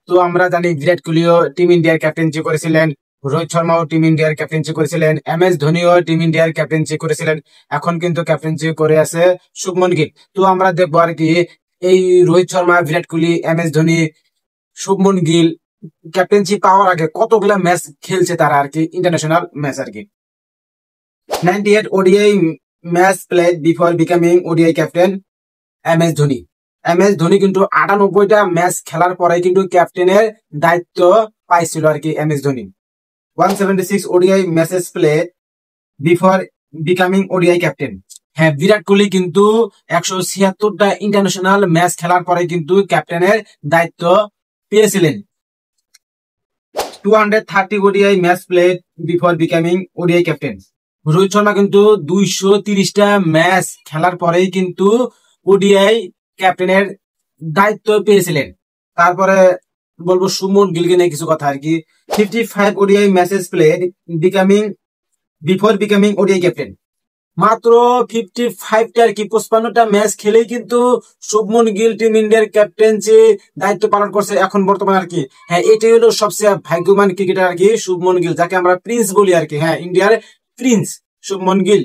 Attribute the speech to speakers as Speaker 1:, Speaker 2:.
Speaker 1: তো আমরা জানি বিরাট কোহলিও টিম ইন্ডিয়ার ক্যাপ্টেন্সি করেছিলেন, রোহিত শর্মাও টিম ইন্ডিয়ার ক্যাপ্টেন্সি করেছিলেন, MS ধোনিও টিম ইন্ডিয়ার ক্যাপ্টেন্সি করেছিলেন। এখন কিন্তু ক্যাপ্টেন্সি করে আছে শুভমন গিল। তো আমরা দেখবো আর কি এই রোহিত শর্মা, বিরাট কোহলি, MS ধোনি, শুভমন গিল ক্যাপ্টেন্সি পাওয়ার আগে কতগুলা ম্যাচ খেলছে তারা আর কি, ইন্টারন্যাশনাল ম্যাচ আর কি। 98 ODI match played before becoming ODI captain MS Dhoni. MS Dhoni কিন্তু 98টা ম্যাচ খেলার পরে কিন্তু ক্যাপ্টেনের দায়িত্ব পাইছিল আর কি MS Dhoni. 176 ODI matches played before becoming ODI captain. হ্যাঁ, বিরাট কোহলি কিন্তু 176টা ইন্টারন্যাশনাল ম্যাচ খেলার পরে কিন্তু ক্যাপ্টেনের দায়িত্ব পেয়েছিলেন। 230 ODI match played before becoming ODI captain. Rohit Sharma কিন্তু 230টা ম্যাচ খেলার পরেই কিন্তু ODI ক্যাপ্টেনের দায়িত্ব পেয়েছিলেন। তারপরে বলবো শুভমন গিলকে নিয়ে কিছু কথা আর কি। 55 ODI matches played before becoming ODI captain. মাত্র 55টা আর কি, 55টা ম্যাচ খেলেই কিন্তু শুভমন গিল টিম ইন্ডিয়ার ক্যাপ্টেন্সি দায়িত্ব পালন করছে এখন বর্তমানে আর কি। হ্যাঁ, এটাই হলো সবচেয়ে ভাগ্যবান ক্রিকেটার আর কি শুভমন গিল, যাকে আমরা প্রিন্স বলি আর কি। হ্যাঁ, ইন্ডিয়ার প্রিন্স শুভমন গিল।